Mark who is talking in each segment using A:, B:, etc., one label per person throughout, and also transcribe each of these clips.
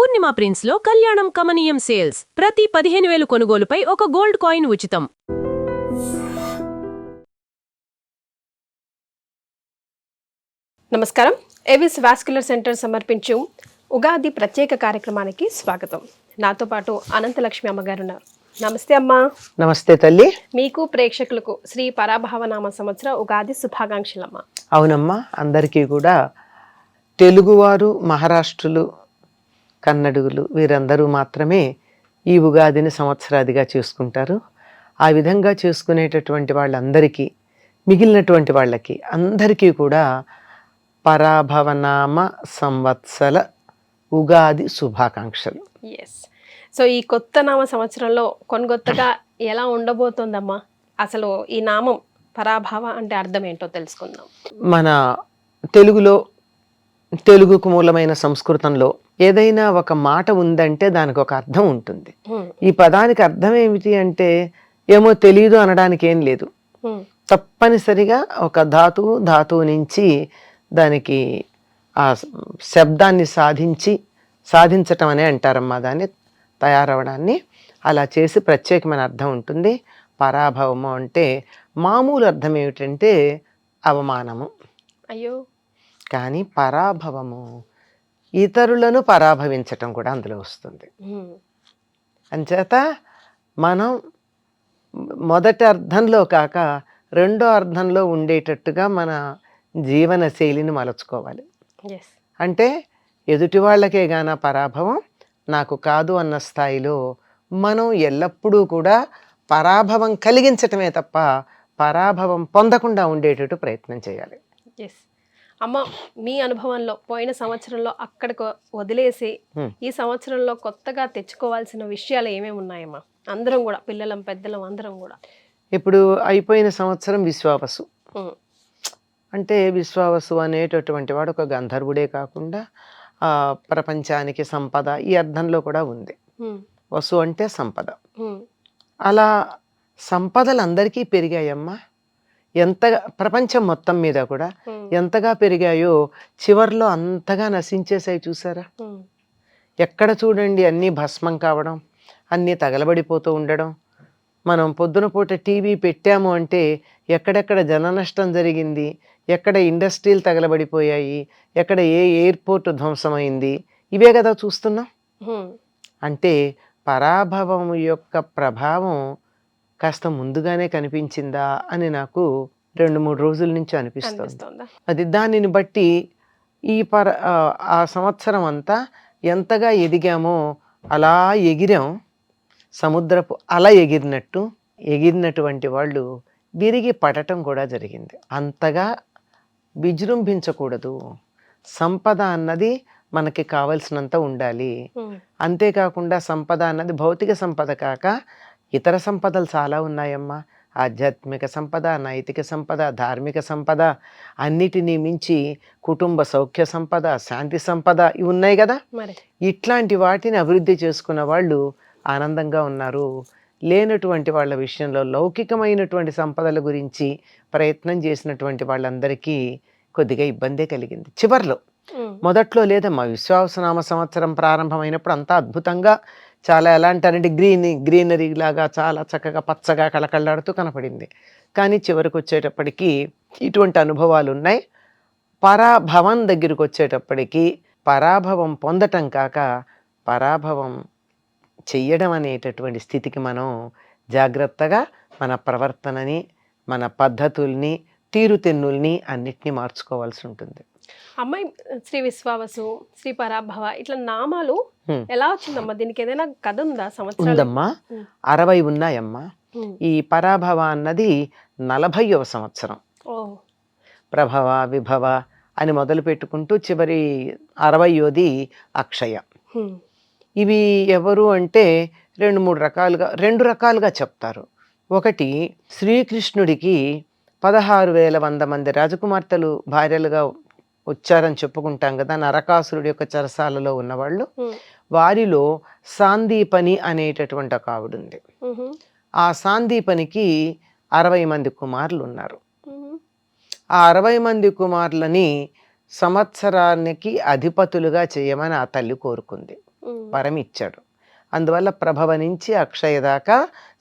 A: పూర్ణిమ prince లో కళ్యాణం కమనీయం సేల్స్. ప్రతి 15,000 కొనుగోలుపై ఒక గోల్డ్ కాయిన్ ఉచితం.
B: నమస్కారం. ఏవిస్ వాస్కులర్ సెంటర్ సమర్పించు ఉగాది ప్రత్యేక కార్యక్రమానికి స్వాగతం. నాతో పాటు అనంతలక్ష్మి అమ్మగారు ఉన్నారు. నమస్తే అమ్మా.
C: నమస్తే తల్లి.
B: మీకు ప్రేక్షకులకు శ్రీ పరాభవనామ సంవత్సర ఉగాది శుభాకాంక్షలమ్మా.
C: అవునమ్మా, అందరికీ కూడా తెలుగువారు, మహారాష్ట్రులు, కన్నడుగులు వీరందరూ మాత్రమే ఈ ఉగాదిని సంవత్సరాదిగా చేసుకుంటారు. ఆ విధంగా చేసుకునేటటువంటి వాళ్ళందరికీ, మిగిలినటువంటి వాళ్ళకి అందరికీ కూడా పరాభవనామ సంవత్సర ఉగాది శుభాకాంక్షలు.
B: ఎస్. సో ఈ కొత్త నామ సంవత్సరంలో కొత్తగా ఎలా ఉండబోతోందమ్మా? అసలు ఈ నామం పరాభవ అంటే అర్థం ఏంటో తెలుసుకుందాం.
C: మన తెలుగులో, తెలుగుకు మూలమైన సంస్కృతంలో ఏదైనా ఒక మాట ఉందంటే దానికి ఒక అర్థం ఉంటుంది. ఈ పదానికి అర్థం ఏమిటి అంటే ఏమో తెలియదు అనడానికి ఏం లేదు. తప్పనిసరిగా ఒక ధాతువు నుంచి దానికి ఆ శబ్దాన్ని సాధించటం అనే అంటారమ్మా. దాన్ని తయారవడాన్ని అలా చేసి ప్రత్యేకమైన అర్థం ఉంటుంది. పరాభవము అంటే మామూలు అర్థం ఏమిటంటే అవమానము.
B: అయ్యో.
C: కానీ పరాభవము ఇతరులను పరాభవించటం కూడా అందులో వస్తుంది. అంచేత మనం మొదటి అర్థంలో కాక రెండో అర్థంలో ఉండేటట్టుగా మన జీవన శైలిని మలచుకోవాలి. అంటే ఎదుటి వాళ్ళకే గాన పరాభవం, నాకు కాదు అన్న స్థాయిలో మనం ఎల్లప్పుడూ కూడా పరాభవం కలిగించటమే తప్ప పరాభవం పొందకుండా ఉండేటట్టు ప్రయత్నం చేయాలి.
B: ఎస్ అమ్మ, మీ అనుభవంలో పోయిన సంవత్సరంలో అక్కడికి వదిలేసి ఈ సంవత్సరంలో కొత్తగా తెచ్చుకోవాల్సిన విషయాలు ఏమేమి ఉన్నాయమ్మా? అందరం కూడా, పిల్లలం పెద్దలం అందరం కూడా.
C: ఇప్పుడు అయిపోయిన సంవత్సరం విశ్వావసు. అంటే విశ్వావసు అనేటటువంటి వాడు ఒక గంధర్వుడే కాకుండా ప్రపంచానికి సంపద ఈ అర్థంలో కూడా ఉంది. వసు అంటే సంపద. అలా సంపదలు అందరికీ పెరిగాయమ్మా. ఎంతగా ప్రపంచం మొత్తం మీద కూడా ఎంతగా పెరిగాయో చివర్లో అంతగా నశించేసాయి. చూసారా? ఎక్కడ చూడండి అన్నీ భస్మం కావడం, అన్నీ తగలబడిపోతూ ఉండడం. మనం పొద్దున పూట టీవీ పెట్టాము అంటే ఎక్కడెక్కడ జన నష్టం జరిగింది, ఎక్కడ ఇండస్ట్రీలు తగలబడిపోయాయి, ఎక్కడ ఏ ఎయిర్పోర్ట్ ధ్వంసమైంది, ఇవే కదా చూస్తున్నాం. అంటే పరాభవం యొక్క ప్రభావం కాస్త ముందుగానే కనిపించిందా అని నాకు 2-3 రోజుల నుంచి అనిపిస్తుంది. అది దానిని బట్టి ఈ ఆ సంవత్సరం అంతా ఎంతగా ఎదిగామో అలా ఎగిరాం. సముద్రపు అల ఎగిరినటువంటి వాళ్ళు విరిగి పడటం కూడా జరిగింది. అంతగా విజృంభించకూడదు. సంపద అన్నది మనకి కావలసినంత ఉండాలి. అంతేకాకుండా సంపద అన్నది భౌతిక సంపద కాక ఇతర సంపదలు చాలా ఉన్నాయమ్మా. ఆధ్యాత్మిక సంపద, నైతిక సంపద, ధార్మిక సంపద, అన్నిటినీ మించి కుటుంబ సౌఖ్య సంపద, శాంతి సంపద ఇవి ఉన్నాయి కదా. ఇట్లాంటి వాటిని అభివృద్ధి చేసుకున్న వాళ్ళు ఆనందంగా ఉన్నారు. లేనటువంటి వాళ్ళ విషయంలో లౌకికమైనటువంటి సంపదల గురించి ప్రయత్నం చేసినటువంటి వాళ్ళందరికీ కొద్దిగా ఇబ్బందే కలిగింది. చివర్లో, మొదట్లో లేదమ్మా. విశ్వావసనామ సంవత్సరం ప్రారంభమైనప్పుడు అంతా అద్భుతంగా, చాలా ఎలా అంటారంటే గ్రీనరీ లాగా చాలా చక్కగా పచ్చగా కళకళలాడుతూ కనపడింది. కానీ చివరికి వచ్చేటప్పటికి ఇటువంటి అనుభవాలు ఉన్నాయి. పరాభవం దగ్గరికి వచ్చేటప్పటికి పరాభవం పొందటం కాక పరాభవం చెయ్యడం అనేటటువంటి స్థితికి మనం జాగ్రత్తగా మన ప్రవర్తనని, మన పద్ధతుల్ని, తీరుతెన్నుల్ని అన్నిటినీ మార్చుకోవాల్సి ఉంటుంది.
B: అమ్మాయి, శ్రీ విశ్వావసు, శ్రీ పరాభవ ఇట్లా నామాలు ఎలా వచ్చిందమ్మా? దీనికి ఏదైనా కథ ఉందా?
C: ఉందమ్మా, 60 ఉన్నాయమ్మా. ఈ పరాభవ అన్నది 40వ సంవత్సరం. ప్రభవ, విభవ అని మొదలు పెట్టుకుంటూ చివరి 60వ అక్షయ. ఇవి ఎవరు అంటే 2 రకాలుగా చెప్తారు. ఒకటి, శ్రీకృష్ణుడికి 16,100 మంది రాజకుమార్తెలు భార్యలుగా వచ్చారని చెప్పుకుంటాం కదా. నరకాసురుడి యొక్క చెరసాలలో ఉన్నవాళ్ళు. వారిలో సాందీపని అనేటటువంటి ఒక ఆవిడ ఉంది. ఆ సాందీపనికి 60 మంది కుమారులు ఉన్నారు. ఆ 60 మంది కుమారులని సంవత్సరానికి అధిపతులుగా చేయమని ఆ తల్లి కోరుకుంది. వరం ఇచ్చాడు. అందువల్ల ప్రభవ నుంచి అక్షయ దాకా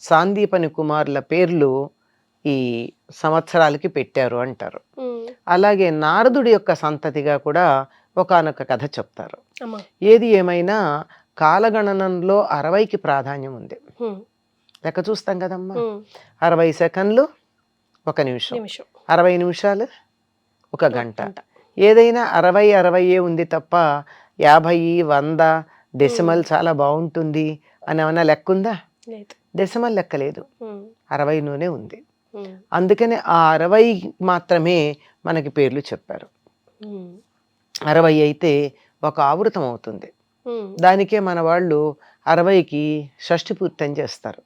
C: సాందీపని కుమారుల పేర్లు ఈ సంవత్సరాలకి పెట్టారు అంటారు. అలాగే నారదుడి యొక్క సంతతిగా కూడా ఒకానొక కథ చెప్తారు. ఏది ఏమైనా కాలగణనంలో 60కి ప్రాధాన్యం ఉంది. లెక్క చూస్తాం కదమ్మా, 60 సెకండ్లు 1 నిమిషం, 60 నిమిషాలు 1 గంట. ఏదైనా 60 ఉంది తప్ప 50, 100 డెసిమల్ చాలా బాగుంటుంది అని ఏమైనా లెక్క ఉందా? డెసిమల్ లెక్క లేదు, 60లోనే ఉంది. అందుకనే ఆ 60 మాత్రమే మనకి పేర్లు చెప్పారు. 60 అయితే ఒక ఆవృతం అవుతుంది. దానికే మన వాళ్ళు 60కి షష్ఠి పూర్తి అని చేస్తారు.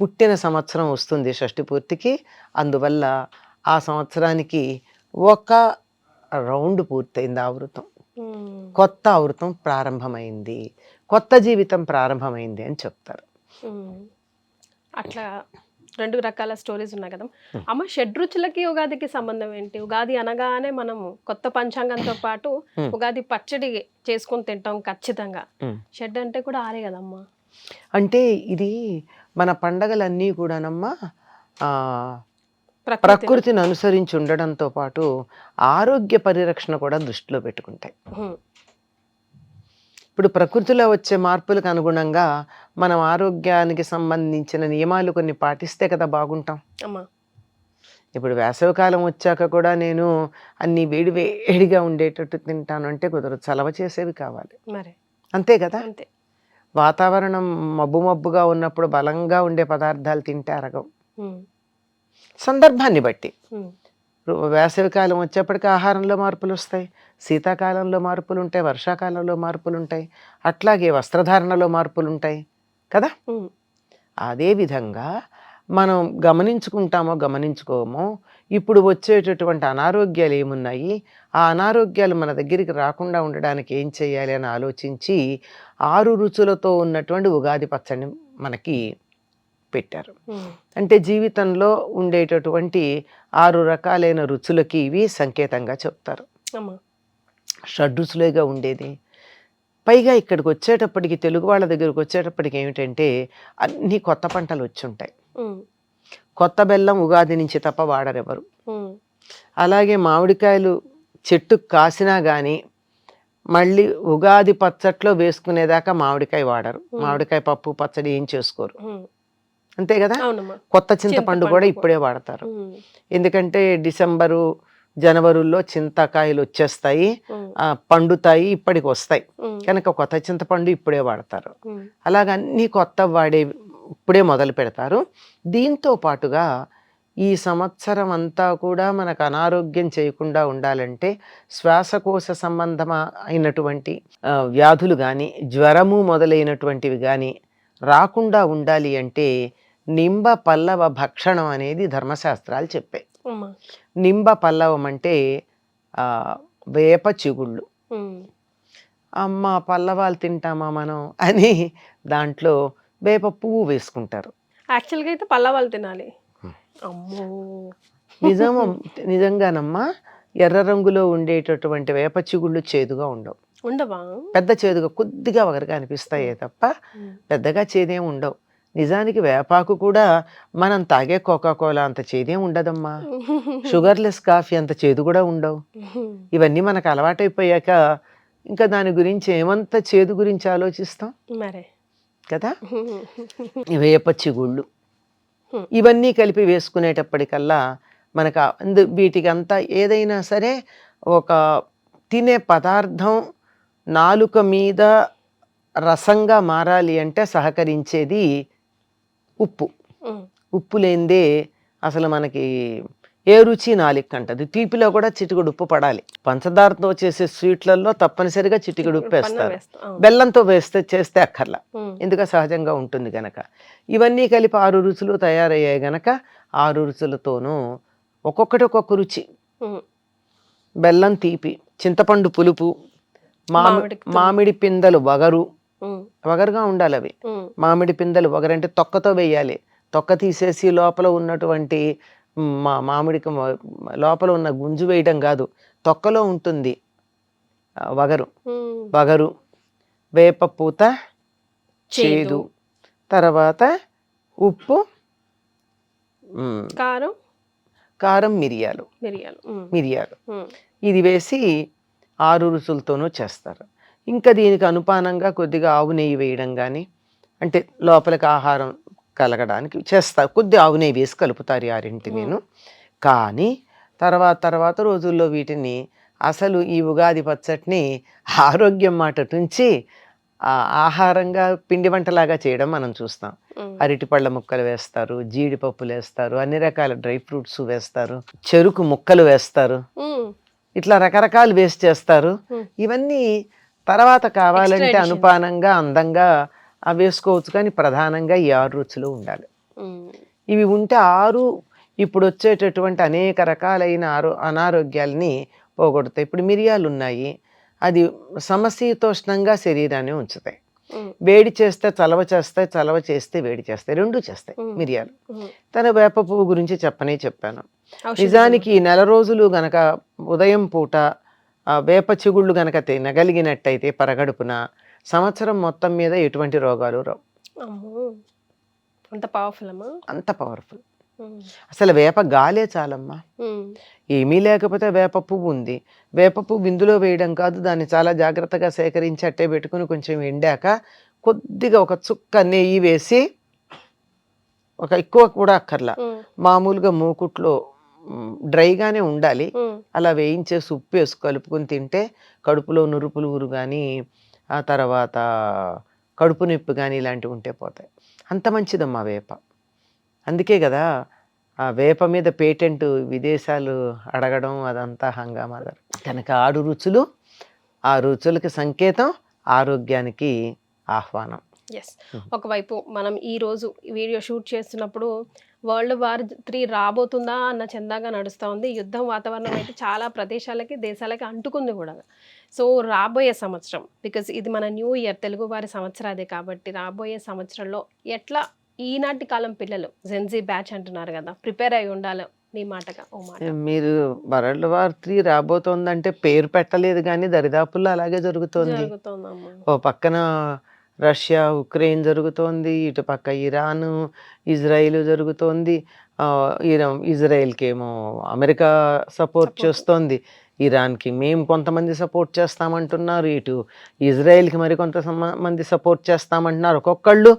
C: పుట్టిన సంవత్సరం వస్తుంది షష్ఠి పూర్తికి. అందువల్ల ఆ సంవత్సరానికి ఒక రౌండ్ పూర్తయింది ఆవృతం, కొత్త ఆవృతం ప్రారంభమైంది, కొత్త జీవితం ప్రారంభమైంది అని చెప్తారు.
B: అట్లా 2 రకాల స్టోరీస్ ఉన్నాయి కదా అమ్మ. షడ్రుచులకి ఉగాదికి సంబంధం ఏంటి? ఉగాది అనగానే మనం కొత్త పంచాంగంతో పాటు ఉగాది పచ్చడి చేసుకొని తింటాం ఖచ్చితంగా. షడ్ అంటే కూడా 6 కదమ్మా.
C: అంటే ఇది మన పండగలన్నీ కూడానమ్మా ప్రకృతిని అనుసరించి ఉండడంతో పాటు ఆరోగ్య పరిరక్షణ కూడా దృష్టిలో పెట్టుకుంటాయి. ఇప్పుడు ప్రకృతిలో వచ్చే మార్పులకు అనుగుణంగా మనం ఆరోగ్యానికి సంబంధించిన నియమాలు కొన్ని పాటిస్తే కదా బాగుంటాం. ఇప్పుడు వేసవికాలం వచ్చాక కూడా నేను అన్ని వేడిగా ఉండేటట్టు తింటాను అంటే కుదరదు, చలవ చేసేవి కావాలి. అంతే కదా. వాతావరణం మబ్బుగా ఉన్నప్పుడు బలంగా ఉండే పదార్థాలు తింటే అరగవు. సందర్భాన్ని బట్టి వేసవికాలం వచ్చేప్పటికి ఆహారంలో మార్పులు వస్తాయి, శీతాకాలంలో మార్పులు ఉంటాయి, వర్షాకాలంలో మార్పులు ఉంటాయి, అట్లాగే వస్త్రధారణలో మార్పులు ఉంటాయి కదా. అదేవిధంగా మనం గమనించుకుంటామో గమనించుకోమో ఇప్పుడు వచ్చేటటువంటి అనారోగ్యాలు ఏమున్నాయి, ఆ అనారోగ్యాలు మన దగ్గరికి రాకుండా ఉండడానికి ఏం చేయాలి అని ఆలోచించి 6 రుచులతో ఉన్నటువంటి ఉగాది పచ్చడిని మనకి పెట్టారు. అంటే జీవితంలో ఉండేటటువంటి 6 రకాలైన రుచులకి ఇవి సంకేతంగా చెప్తారు. షడ్రుచులుగా ఉండేది. పైగా ఇక్కడికి వచ్చేటప్పటికి, తెలుగు వాళ్ళ దగ్గరికి వచ్చేటప్పటికి ఏమిటంటే అన్ని కొత్త పంటలు వచ్చి ఉంటాయి. కొత్త బెల్లం ఉగాది నుంచి తప్ప వాడరెవరు. అలాగే మామిడికాయలు చెట్టు కాసినా కానీ మళ్ళీ ఉగాది పచ్చట్లో వేసుకునేదాకా మామిడికాయ వాడరు. మామిడికాయ పప్పు పచ్చడి ఏం చేసుకోరు, అంతే కదా. కొత్త చింతపండు కూడా ఇప్పుడే వాడతారు. ఎందుకంటే డిసెంబరు జనవరిలో చింతకాయలు వచ్చేస్తాయి, పండుతాయి, ఇప్పటికి వస్తాయి కనుక కొత్త చింతపండు ఇప్పుడే వాడతారు. అలాగ అన్ని కొత్త వాడే ఇప్పుడే మొదలు పెడతారు. దీంతో పాటుగా ఈ సంవత్సరం అంతా కూడా మనకు అనారోగ్యం చేయకుండా ఉండాలంటే శ్వాసకోశ సంబంధం అయినటువంటి వ్యాధులు కానీ, జ్వరము మొదలైనటువంటివి కానీ రాకుండా ఉండాలి అంటే నింబ పల్లవ భక్షణం అనేది ధర్మశాస్త్రాలు చెప్పాయి. నింబ పల్లవం అంటే వేప చిగుళ్ళు. అమ్మ పల్లవాలు తింటామా మనం అని దాంట్లో వేప పువ్వు వేసుకుంటారు.
B: యాక్చువల్గా అయితే పల్లవాలు తినాలి.
C: నిజంగానమ్మా ఎర్ర రంగులో ఉండేటటువంటి వేప చిగుళ్ళు చేదుగా ఉండవు. పెద్ద చేదుగా కొద్దిగా వగరుగా అనిపిస్తాయే తప్ప పెద్దగా చేదేం ఉండవు. నిజానికి వేపాకు కూడా మనం తాగే కోకాకోలా అంత చేదేం ఉండదమ్మా, షుగర్లెస్ కాఫీ అంత చేదు కూడా ఉండవు. ఇవన్నీ మనకు అలవాటైపోయాక ఇంకా దాని గురించి ఏమంత చేదు గురించి ఆలోచిస్తాం కదా. వేప చిగుళ్ళు ఇవన్నీ కలిపి వేసుకునేటప్పటికల్లా మనకు వీటికి అంతా ఏదైనా సరే ఒక తినే పదార్థం నాలుక మీద రసంగా మారాలి అంటే సహకరించేది ఉప్పు. ఉప్పు లేనిదే అసలు మనకి ఏ రుచి నాలుక అంటది. తీపిలో కూడా చిటికెడు ఉప్పు పడాలి. పంచదారతో చేసే స్వీట్లలో తప్పనిసరిగా చిటికెడు ఉప్పు వేస్తారు, బెల్లంతో చేస్తే అక్కర్లా, ఎందుకంటే సహజంగా ఉంటుంది గనక. ఇవన్నీ కలిపి 6 రుచులు తయారయ్యాయి గనక 6 రుచులతోనూ ఒక్కొక్క రుచి. బెల్లం తీపి, చింతపండు పులుపు, మామిడి పిందెలు వగరుగా ఉండాలి. అవి మామిడి పిందెలు వగరంటే తొక్కతో వేయాలి. తొక్క తీసేసి లోపల ఉన్నటువంటి మామిడికి లోపల ఉన్న గుంజు వేయడం కాదు, తొక్కలో ఉంటుంది వగరు. వేప పూత, చేదు,
B: చేదు,
C: తర్వాత ఉప్పు,
B: కారం,
C: కారం, మిరియాలు.
B: మిరియాలు.
C: ఇది వేసి 6 రుచులతోనూ చేస్తారు. ఇంకా దీనికి అనుపానంగా కొద్దిగా ఆవు నెయ్యి వేయడం కానీ, అంటే లోపలికి ఆహారం కలగడానికి చేస్తారు. కొద్దిగా ఆవు నెయ్యి వేసి కలుపుతారు ఈ 6 కానీ తర్వాత రోజుల్లో వీటిని అసలు ఈ ఉగాది పచ్చడిని ఆరోగ్యం మాట నుంచి ఆహారంగా పిండి వంటలాగా చేయడం మనం చూస్తాం. అరటిపళ్ళ ముక్కలు వేస్తారు, జీడిపప్పులు వేస్తారు, అన్ని రకాల డ్రై ఫ్రూట్స్ వేస్తారు, చెరుకు ముక్కలు వేస్తారు, ఇట్లా రకరకాలు వేసి చేస్తారు. ఇవన్నీ తర్వాత కావాలంటే అనుపానంగా అందంగా వేసుకోవచ్చు, కానీ ప్రధానంగా ఈ 6 రుచులు ఉండాలి. ఇవి ఉంటే 6 ఇప్పుడు వచ్చేటటువంటి అనేక రకాలైన అనారోగ్యాలని పోగొడతాయి. ఇప్పుడు మిరియాలు ఉన్నాయి, అది సమశీతోష్ణంగా శరీరాన్ని ఉంచుతాయి. వేడి చేస్తే చలవ చేస్తాయి, చలవ చేస్తే వేడి చేస్తాయి, రెండు చేస్తాయి మిరియాలు. తన వేప పువ్వు గురించి చెప్పాను. నిజానికి ఈ నెల రోజులు గనక ఉదయం పూట వేప చిగుళ్ళు గనక తినగలిగినట్టయితే పరగడుపున సంవత్సరం మొత్తం మీద ఎటువంటి రోగాలు రావు. అంత పవర్ఫుల్. అసలు వేప గాలే చాలమ్మా. ఏమీ లేకపోతే వేప పువ్వు ఉంది, వేప పువ్వు ఇందులో వేయడం కాదు, దాన్ని చాలా జాగ్రత్తగా సేకరించి అట్టే పెట్టుకుని కొంచెం ఎండాక కొద్దిగా ఒక చుక్క నెయ్యి వేసి, ఒక ఎక్కువ కూడా అక్కర్లా, మామూలుగా మూకుట్లో డ్రైగానే ఉండాలి, అలా వేయించేసి ఉప్పు వేసి కలుపుకొని తింటే కడుపులో నురుపులుగురు కానీ, ఆ తర్వాత కడుపు నొప్పి కానీ ఇలాంటివి ఉంటే పోతాయి. అంత మంచిదమ్మా వేప. అందుకే కదా ఆ వేప మీద పేటెంట్ విదేశాలు అడగడం అదంతా హంగామా. కనుక 6 రుచులు, ఆ రుచులకి సంకేతం, ఆరోగ్యానికి ఆహ్వానం.
B: ఎస్. ఒకవైపు మనం ఈరోజు వీడియో షూట్ చేస్తున్నప్పుడు World War III రాబోతుందా అన్న చందాగా నడుస్తూ ఉంది. యుద్ధం వాతావరణం అయితే చాలా ప్రదేశాలకి, దేశాలకి అంటుకుంది కూడా. సో రాబోయే సంవత్సరం, బికాజ్ ఇది మన న్యూ ఇయర్, తెలుగు వారి సంవత్సరాదే కాబట్టి రాబోయే సంవత్సరంలో ఎట్లా ఈనాటి కాలం పిల్లలు జెన్జీ బ్యాచ్ అంటున్నారు కదా, ప్రిపేర్ అయి ఉండాలి మీ మాటగా ఓ మాట.
C: మీరు వరల్డ్ వార్ 3 రాబోతోందంటే పేరు పెట్టలేదు కానీ దరిదాపుల్లో అలాగే జరుగుతోంది. ఓ పక్కన రష్యా ఉక్రెయిన్ జరుగుతోంది, ఇటు పక్క ఇరాను ఇజ్రాయిల్ జరుగుతోంది. ఇజ్రాయిల్కి ఏమో అమెరికా సపోర్ట్ చేస్తోంది, ఇరాన్కి మేము కొంతమంది సపోర్ట్ చేస్తామంటున్నారు, ఇటు ఇజ్రాయిల్కి మరి కొంతమంది సపోర్ట్ చేస్తామంటున్నారు. ఒక్కొక్కళ్ళు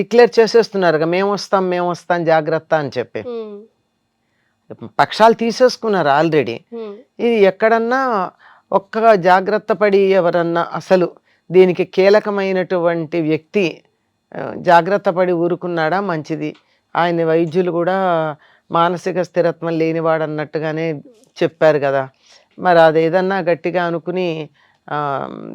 C: డిక్లేర్ చేసేస్తున్నారు మేము వస్తాం జాగ్రత్త అని చెప్పి. పక్షాలు తీసేసుకున్నారు ఆల్రెడీ. ఇది ఎక్కడన్నా ఒక్క జాగ్రత్త పడి ఎవరన్నా అసలు దీనికి కీలకమైనటువంటి వ్యక్తి జాగ్రత్త పడి ఊరుకున్నాడా మంచిది. ఆయన వైద్యులు కూడా మానసిక స్థిరత్వం లేనివాడు అన్నట్టుగానే చెప్పారు కదా. మరి అదేదన్నా గట్టిగా అనుకుని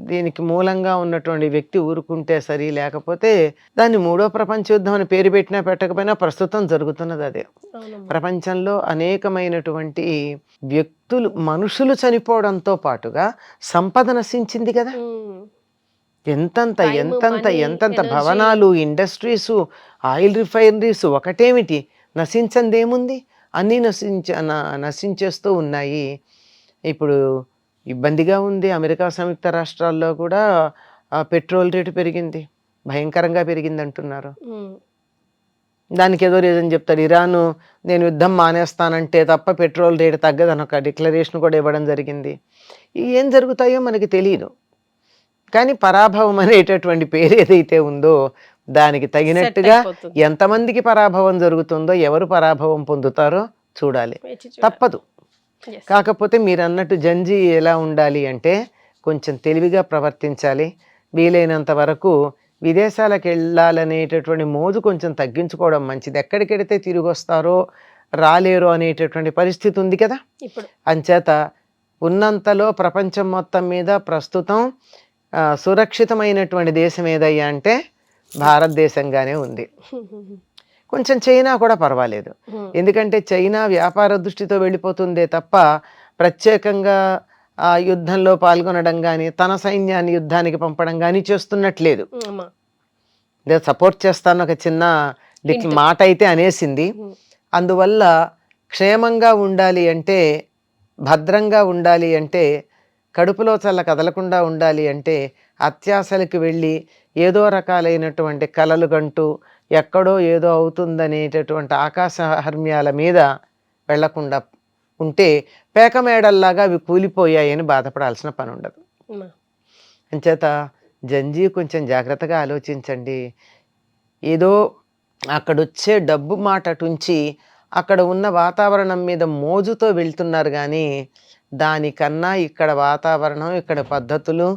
C: దీనికి మూలంగా ఉన్నటువంటి వ్యక్తి ఊరుకుంటే సరి, లేకపోతే దాన్ని 3వ ప్రపంచ యుద్ధం అని పేరు పెట్టినా పెట్టకపోయినా ప్రస్తుతం జరుగుతున్నది అదే. ప్రపంచంలో అనేకమైనటువంటి వ్యక్తులు, మనుషులు చనిపోవడంతో పాటుగా సంపద నశించింది కదా. ఎంతంత భవనాలు, ఇండస్ట్రీసు, ఆయిల్ రిఫైనరీస్ ఒకటేమిటి, నశించందేముంది, అన్నీ నశించేస్తూ ఉన్నాయి. ఇప్పుడు ఇబ్బందిగా ఉంది. అమెరికా సంయుక్త రాష్ట్రాల్లో కూడా పెట్రోల్ రేటు పెరిగింది, భయంకరంగా పెరిగింది అంటున్నారు. దానికి ఏదో రీజన్ చెప్తారు. ఇరాను నేను యుద్ధం మానేస్తానంటే తప్ప పెట్రోల్ రేటు తగ్గదని ఒక డిక్లరేషన్ కూడా ఇవ్వడం జరిగింది. ఏం జరుగుతాయో మనకి తెలియదు, కానీ పరాభవం అనేటటువంటి పేరు ఏదైతే ఉందో దానికి తగినట్టుగా ఎంతమందికి పరాభవం జరుగుతుందో, ఎవరు పరాభవం పొందుతారో చూడాలి, తప్పదు. కాకపోతే మీరు అన్నట్టు జంజీ ఎలా ఉండాలి అంటే కొంచెం తెలివిగా ప్రవర్తించాలి. వీలైనంత వరకు విదేశాలకు వెళ్ళాలనేటటువంటి మోజు కొంచెం తగ్గించుకోవడం మంచిది. ఎక్కడికెడితే తిరిగి వస్తారో రాలేరో అనేటటువంటి పరిస్థితి ఉంది కదా. అంచేత ఉన్నంతలో ప్రపంచం మొత్తం మీద ప్రస్తుతం సురక్షితమైనటువంటి దేశం ఏదయ్యా అంటే భారతదేశంగానే ఉంది. కొంచెం చైనా కూడా పర్వాలేదు, ఎందుకంటే చైనా వ్యాపార దృష్టితో వెళ్ళిపోతుందే తప్ప ప్రత్యేకంగా ఆ యుద్ధంలో పాల్గొనడం కానీ, తన సైన్యాన్ని యుద్ధానికి పంపడం కానీ చేస్తున్నట్లేదు. సపోర్ట్ చేస్తాను ఒక చిన్న మాట అయితే అనేసింది. అందువల్ల క్షేమంగా ఉండాలి అంటే, భద్రంగా ఉండాలి అంటే, కడుపులో చల్ల కదలకుండా ఉండాలి అంటే అత్యాశలకు వెళ్ళి ఏదో రకాలైనటువంటి కలలు కంటూ ఎక్కడో ఏదో అవుతుందనేటటువంటి ఆకాశహర్మ్యాల మీద వెళ్లకుండా ఉంటే పేకమేడల్లాగా అవి కూలిపోయాయని బాధపడాల్సిన పని ఉండదు. అంచేత జంజీ కొంచెం జాగ్రత్తగా ఆలోచించండి. ఏదో అక్కడొచ్చే డబ్బు మాట అటుంచి అక్కడ ఉన్న వాతావరణం మీద మోజుతో వెళ్తున్నారు కానీ దానికన్నా ఇక్కడ వాతావరణం, ఇక్కడ పద్ధతులు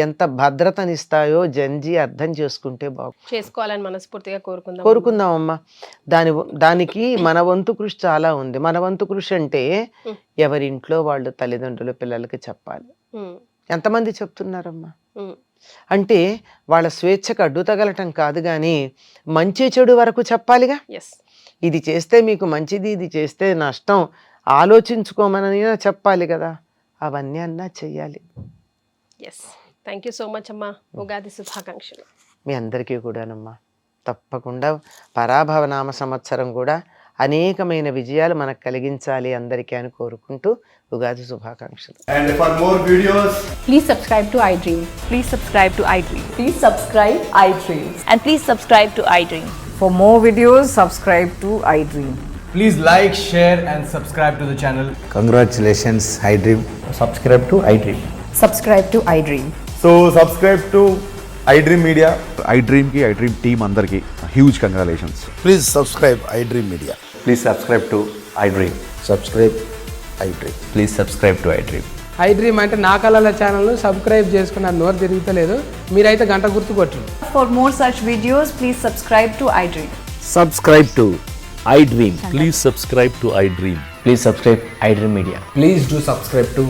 C: ఎంత భద్రతనిస్తాయో జంజీ అర్థం చేసుకుంటే
B: చేసుకోవాలని మనస్ఫూర్తిగా
C: కోరుకుందామమ్మా. దానికి మన వంతు కృషి చాలా ఉంది. మన వంతు కృషి అంటే ఎవరింట్లో వాళ్ళు తల్లిదండ్రులు పిల్లలకి చెప్పాలి. ఎంతమంది చెప్తున్నారమ్మా? అంటే వాళ్ళ స్వేచ్ఛకు అడ్డు తగలటం కాదు కానీ మంచి చెడు వరకు చెప్పాలిగా. ఇది చేస్తే మీకు మంచిది, ఇది చేస్తే నష్టం, ఆలోచించుకోమని చెప్పాలి కదా. అవన్నీ అన్నా చెయ్యాలి.
B: థ్యాంక్ యూ సో మచ్ అమ్మా. ఉగాది శుభాకాంక్షలు
C: మీ అందరికీ కూడానమ్మా. తప్పకుండా పరాభవనామ సంవత్సరం కూడా అనేకమైన విజయాలు మనకు కలిగించాలి అందరికీ అని కోరుకుంటూ ఉగాది శుభాకాంక్షలు.
D: And for more videos,
E: please subscribe to iDream.
F: Please subscribe to iDream.
E: Please subscribe iDream.
F: And please subscribe to iDream.
E: For more videos, subscribe to iDream.
D: please like, share and subscribe to the channel.
G: Congratulations, iDream.
D: Subscribe to iDream.
E: Subscribe to iDream.
D: So subscribe to iDream Media.
H: iDream ki iDream team andarki huge congratulations.
G: Please subscribe iDream Media.
I: Please subscribe to iDream.
G: Subscribe iDream.
I: Please subscribe to iDream.
J: iDream అంటే నా కళల ఛానల్ను subscribe చేసుకున్న నోరు తిరుగుతలేదు. మీరైతే గంట గుర్తు కొట్టండి.
E: For more such videos, please subscribe to iDream.
K: Subscribe to iDream.
L: Please subscribe to iDream.
I: Please subscribe iDream Media.
D: Please do subscribe to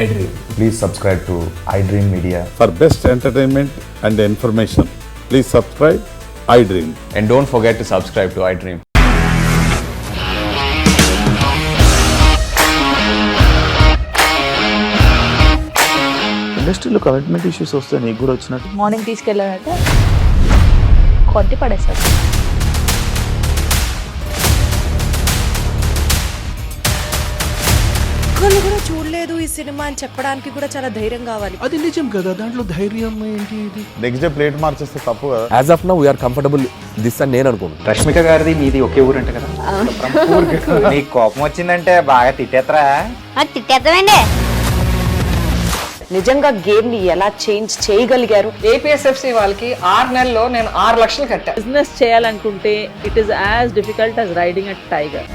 D: iDream.
I: Please subscribe to iDream Media.
L: For best entertainment and information, please subscribe iDream.
I: And don't forget to subscribe to iDream.
H: ఇండస్ట్రీలో commitment issues వస్తే నీకు కూడా వచ్చినట్టు
F: morning తీసుకెళ్ళారంటే కొట్టి పడేస్తారు.
A: ఒక్కళ్ళు కూడా చూడలేదు ఈ సినిమా అని చెప్పడానికి కూడా చాలా ధైర్యం కావాలి.
L: అది నిజం కదా, దాంట్లో ధైర్యం ఏంటి? ఇది
H: నెక్స్ట్ డే ప్లేట్ మార్చేస్తే తప్పు కదా.
K: As of now, we are comfortable this అని నేను అనుకుంటున్నాను.
I: రష్మిక గారిది మీది ఒకే ఊరంట కదా? నీకు కోపం వచ్చిందంటే బాగా తిట్టేత్తరా?
F: తిట్టేద్దామండి.
E: నిజంగా గేమ్ ని ఎలా చేంజ్ చేయగలిగారు?
J: ఏపీఎస్ఎఫ్సి వాళ్ళకి 6 నెలల్లో నేను 6 లక్షలు కట్టా.
F: బిజినెస్ చేయాలనుకుంటే it is as difficult as riding a tiger.